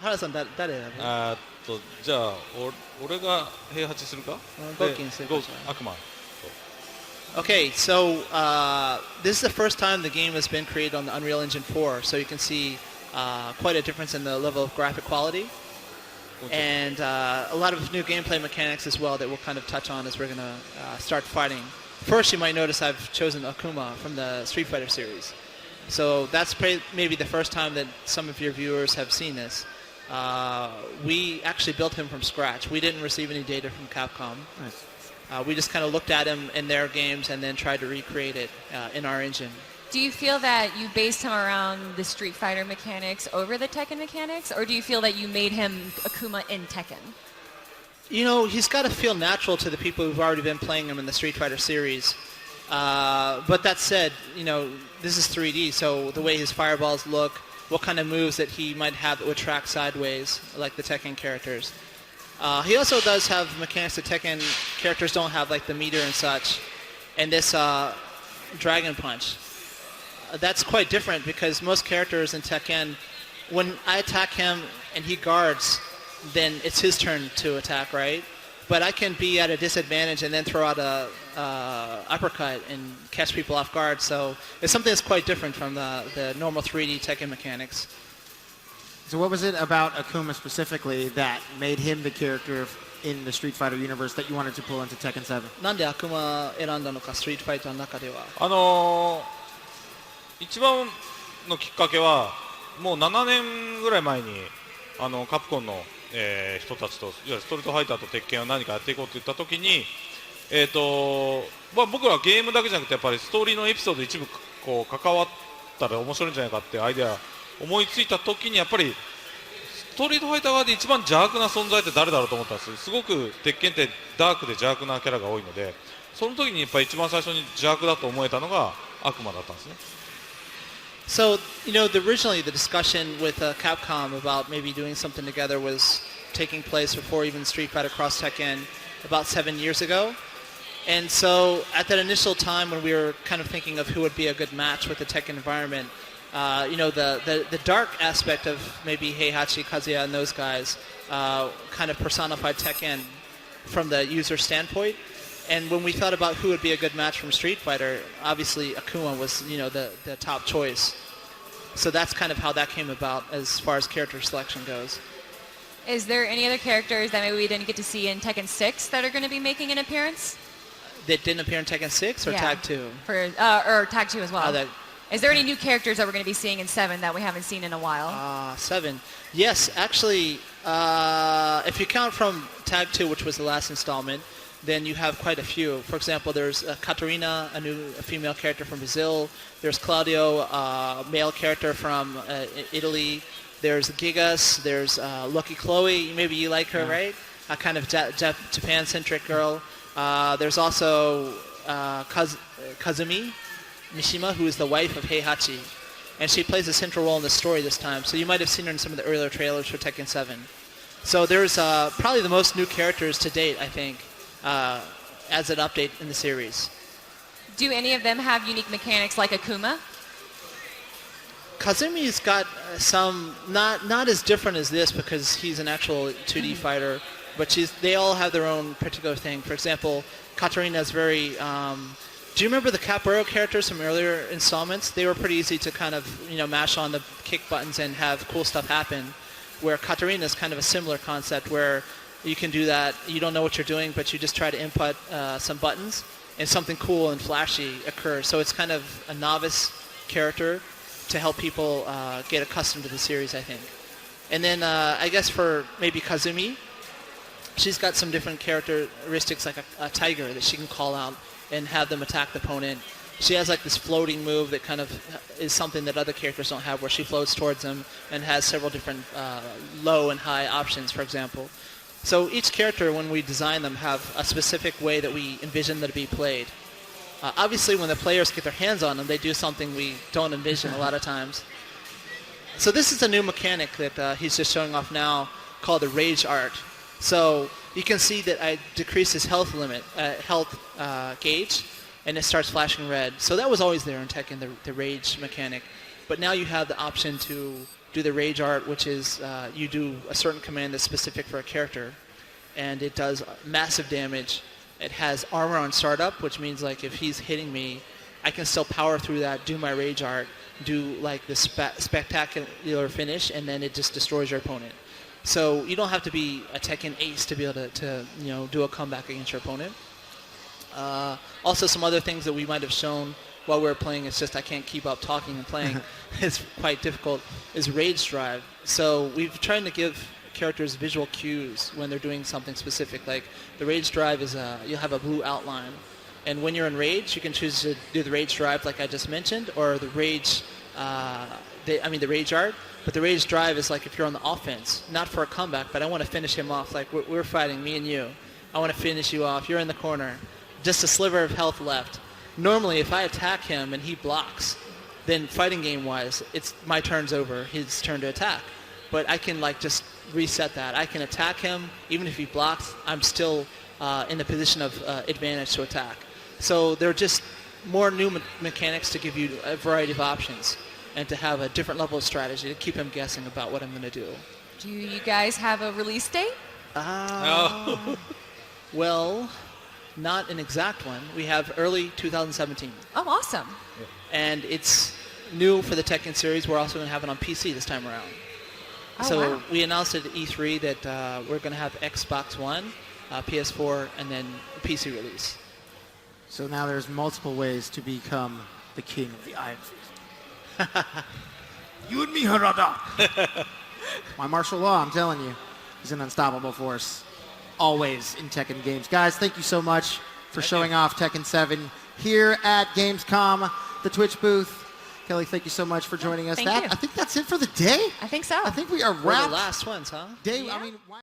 原さん誰選ぶ？じゃあ俺が平八するか？ゴッキンするか？悪魔。Okay, so this is the first time the game has been created on the Unreal Engine 4, so you can see quite a difference in the level of graphic quality, and a lot of new gameplay mechanics as well that we'll kind of touch on as we're going to start fighting. First, you might notice I've chosen Akuma from the Street Fighter series. So that's maybe the first time that some of your viewers have seen this. We actually built him from scratch. We didn't receive any data from Capcom. Nice. We just kind of looked at him in their games and then tried to recreate it in our engine. Do you feel that you based him around the Street Fighter mechanics over the Tekken mechanics, or do you feel that you made him Akuma in Tekken? You know, he's got to feel natural to the people who've already been playing him in the Street Fighter series. But that said, you know, this is 3D, so the way his fireballs look, what kind of moves that he might have that would track sideways, like the Tekken characters. He also does have mechanics that Tekken characters don't have, like the meter and such, and this Dragon Punch. That's quite different because most characters in Tekken, when I attack him and he guards, then it's his turn to attack, right? But I can be at a disadvantage and then throw out a uppercut and catch people off guard, so it's something that's quite different from the normal 3D Tekken mechanics. So what was it about Akuma specifically that made him the character in the Street Fighter universe that you wanted to pull into Tekken 7? なんで悪魔選んだのか、ストリートファイターの中では。一番のきっかけはもう7年ぐらい前にカプコンの、人たちといわゆるストリートファイターと鉄拳を何かやっていこうと言った時に、僕らゲームだけじゃなくてやっぱりストーリーのエピソード一部こう関わったら面白いんじゃないかってアイデア思いついた時にやっぱりストリートファイター側で一番邪悪な存在って誰だろうと思ったんです。すごく鉄拳ってダークで邪悪なキャラが多いので、その時にやっぱり一番最初に邪悪だと思えたのが悪魔だったんですね。So, you know, originally the discussion with Capcom about maybe doing something together was taking place before even Street Fighter Cross Tekken about 7 years ago. And so at that initial time when we were kind of thinking of who would be a good match with the Tekken environment, you know, the dark aspect of maybe Heihachi, Kazuya, and those guys kind of personified Tekken from the user standpoint. And when we thought about who would be a good match from Street Fighter, obviously Akuma was, you know, the top choice. So that's kind of how that came about as far as character selection goes. Is there any other characters that maybe we didn't get to see in Tekken 6 that are going to be making an appearance? That didn't appear in Tekken 6 or Tag 2? Or Tag 2 as well. Is there any new characters that we're going to be seeing in 7 that we haven't seen in a while? 7. Yes, actually, if you count from Tag 2, which was the last installment, then you have quite a few. For example, there's Katarina, a female character from Brazil. There's Claudio, a male character from Italy. There's Gigas. There's Lucky Chloe. Maybe you like her, right? A kind of Japan-centric girl. There's also Kazumi Mishima, who is the wife of Heihachi. And she plays a central role in the story this time. So you might have seen her in some of the earlier trailers for Tekken 7. So there's probably the most new characters to date, I think, as an update in the series. Do any of them have unique mechanics like Akuma? Kazumi's got some, not as different as this because he's an actual 2D fighter, but they all have their own particular thing. For example, Katarina's very... do you remember the Capoeira characters from earlier installments? They were pretty easy to kind of, you know, mash on the kick buttons and have cool stuff happen, where Katarina is kind of a similar concept where you can do that, you don't know what you're doing, but you just try to input some buttons, and something cool and flashy occurs. So it's kind of a novice character to help people get accustomed to the series, I think. And then I guess for maybe Kazumi, she's got some different characteristics, like a tiger that she can call out and have them attack the opponent. She has like this floating move that kind of is something that other characters don't have, where she floats towards them and has several different low and high options, for example. So each character, when we design them, have a specific way that we envision them to be played. Obviously, when the players get their hands on them, they do something we don't envision a lot of times. So this is a new mechanic that he's just showing off now called the Rage Art. So you can see that I decrease his health limit, gauge, and it starts flashing red. So that was always there in Tekken, the Rage mechanic. But now you have the option to do the rage art, which is you do a certain command that's specific for a character, and it does massive damage. It has armor on startup, which means like if he's hitting me, I can still power through that, do my rage art, do like the spectacular finish, and then it just destroys your opponent. So you don't have to be a Tekken ace to be able to do a comeback against your opponent. Also, some other things that we might have shown while we were playing, it's just I can't keep up talking and playing. It's quite difficult, is rage drive. So we've tried to give characters visual cues when they're doing something specific. Like the rage drive is you'll have a blue outline. And when you're in rage, you can choose to do the rage drive like I just mentioned, or the rage, the rage art. But the rage drive is like if you're on the offense, not for a comeback, but I want to finish him off. Like we're fighting, me and you. I want to finish you off. You're in the corner. Just a sliver of health left. Normally, if I attack him and he blocks, then fighting game-wise, it's my turn's over. His turn to attack. But I can like just reset that. I can attack him. Even if he blocks, I'm still in the position of advantage to attack. So there are just more new mechanics to give you a variety of options and to have a different level of strategy to keep him guessing about what I'm going to do. Do you guys have a release date? Well, not an exact one. We have early 2017. Oh, awesome. And it's new for the Tekken series. We're also going to have it on PC this time around. Oh, wow. We announced at E3 that we're going to have Xbox One, PS4, and then PC release. So now there's multiple ways to become the king of the Iron Fist. You and me, Harada. My martial law, I'm telling you, is an unstoppable force. Always in Tekken games. Guys, thank you so much for showing off Tekken 7 here at Gamescom, the Twitch booth. Kelly, thank you so much for joining us. Thank you. I think that's it for the day. I think so. I think we are We're wrapped. the last ones, huh? Day. Yeah. I mean.